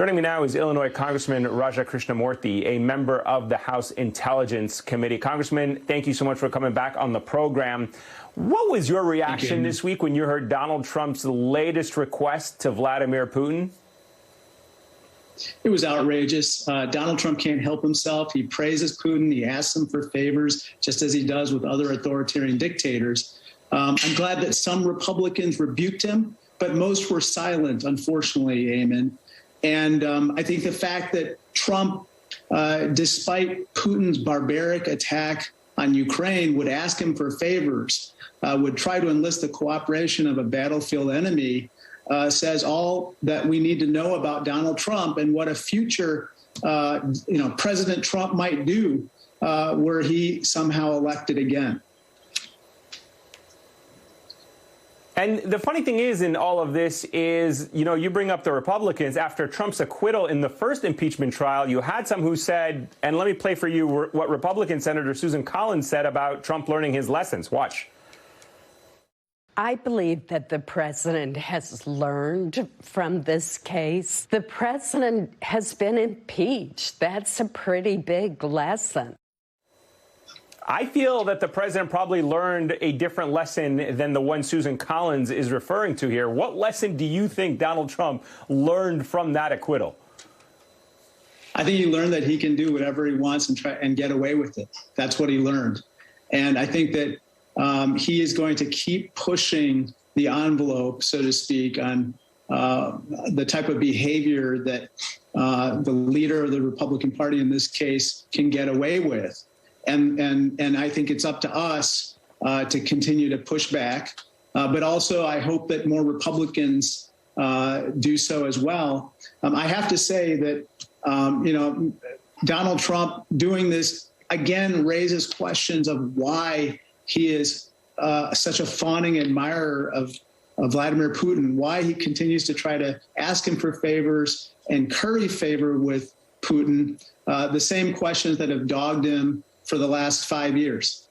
Joining me now is Illinois Congressman Raja Krishnamoorthi, a member of the House Intelligence Committee. Congressman, thank you so much for coming back on the program. What was your reaction this week when you heard Donald Trump's latest request to Vladimir Putin? It was outrageous. Donald Trump can't help himself. He praises Putin. He asks him for favors, just as he does with other authoritarian dictators. I'm glad that some Republicans rebuked him, but most were silent, unfortunately, Eamon. And I think the fact that Trump, despite Putin's barbaric attack on Ukraine, would ask him for favors, would try to enlist the cooperation of a battlefield enemy, says all that we need to know about Donald Trump and what a future, President Trump might do were he somehow elected again. And the funny thing is in all of this is, you bring up the Republicans. After Trump's acquittal in the first impeachment trial, you had some who said, and let me play for you what Republican Senator Susan Collins said about Trump learning his lessons. Watch. I believe that the president has learned from this case. The president has been impeached. That's a pretty big lesson. I feel that the president probably learned a different lesson than the one Susan Collins is referring to here. What lesson do you think Donald Trump learned from that acquittal? I think he learned that he can do whatever he wants and try and get away with it. That's what he learned. And I think that he is going to keep pushing the envelope, so to speak, on the type of behavior that the leader of the Republican Party in this case can get away with. And I think it's up to us to continue to push back. But also, I hope that more Republicans do so as well. I have to say that, Donald Trump doing this again raises questions of why he is such a fawning admirer of Vladimir Putin, why he continues to try to ask him for favors and curry favor with Putin, the same questions that have dogged him for the last 5 years.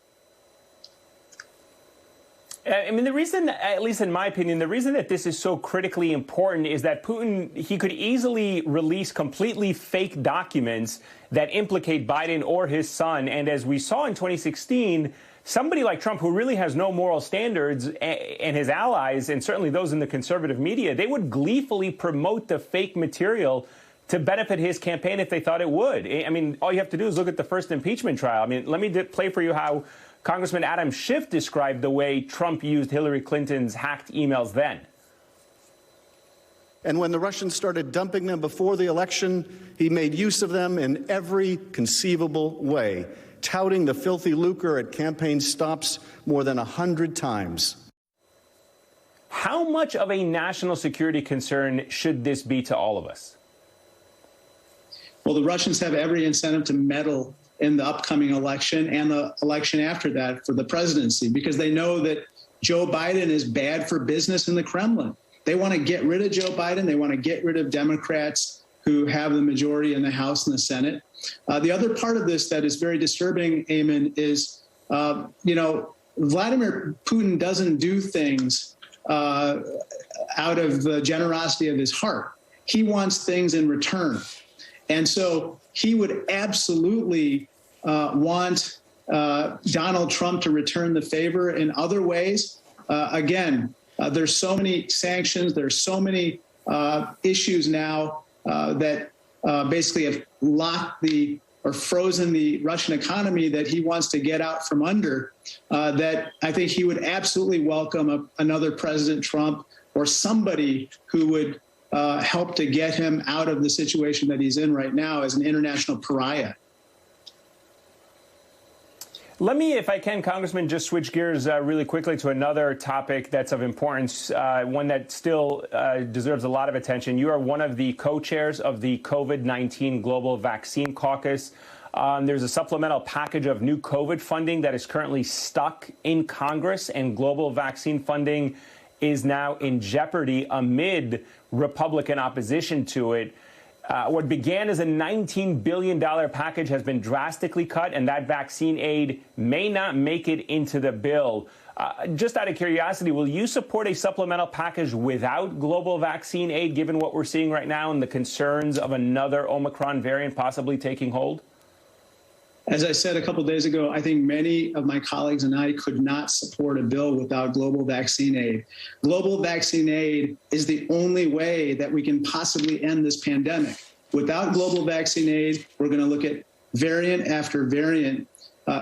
I mean, the reason, at least in my opinion, the reason that this is so critically important is that Putin, he could easily release completely fake documents that implicate Biden or his son. And as we saw in 2016, somebody like Trump, who really has no moral standards, and his allies, and certainly those in the conservative media, they would gleefully promote the fake material to benefit his campaign if they thought it would. I mean, all you have to do is look at the first impeachment trial. I mean, let me play for you how Congressman Adam Schiff described the way Trump used Hillary Clinton's hacked emails then. And when the Russians started dumping them before the election, he made use of them in every conceivable way, touting the filthy lucre at campaign stops more than 100 times. How much of a national security concern should this be to all of us? Well, the Russians have every incentive to meddle in the upcoming election and the election after that for the presidency, because they know that Joe Biden is bad for business in the Kremlin. They want to get rid of Joe Biden. They want to get rid of Democrats who have the majority in the House and the Senate. The other part of this that is very disturbing, Eamon, is, Vladimir Putin doesn't do things out of the generosity of his heart. He wants things in return. And so he would absolutely want Donald Trump to return the favor in other ways. There's so many sanctions. There's so many issues now that basically have locked or frozen the Russian economy that he wants to get out from under, that I think he would absolutely welcome another President Trump or somebody who would help to get him out of the situation that he's in right now as an international pariah. Let me, if I can, Congressman, just switch gears really quickly to another topic that's of importance, one that still deserves a lot of attention. You are one of the co-chairs of the COVID-19 Global Vaccine Caucus. There's a supplemental package of new COVID funding that is currently stuck in Congress, and global vaccine funding is now in jeopardy amid Republican opposition to it. What began as a $19 billion package has been drastically cut, and that vaccine aid may not make it into the bill. Just out of curiosity, will you support a supplemental package without global vaccine aid, given what we're seeing right now and the concerns of another Omicron variant possibly taking hold? As I said a couple of days ago, I think many of my colleagues and I could not support a bill without global vaccine aid. Global vaccine aid is the only way that we can possibly end this pandemic. Without global vaccine aid, we're going to look at variant after variant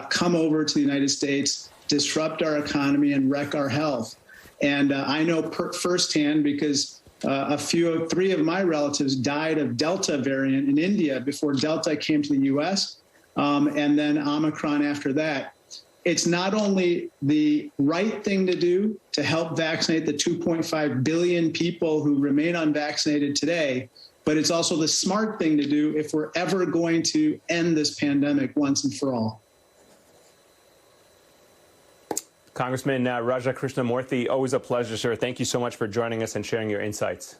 come over to the United States, disrupt our economy, and wreck our health. And I know firsthand because three of my relatives died of Delta variant in India before Delta came to the U.S., and then Omicron after that. It's not only the right thing to do to help vaccinate the 2.5 billion people who remain unvaccinated today, but it's also the smart thing to do if we're ever going to end this pandemic once and for all. Congressman Raja Krishnamoorthi, always a pleasure, sir. Thank you so much for joining us and sharing your insights.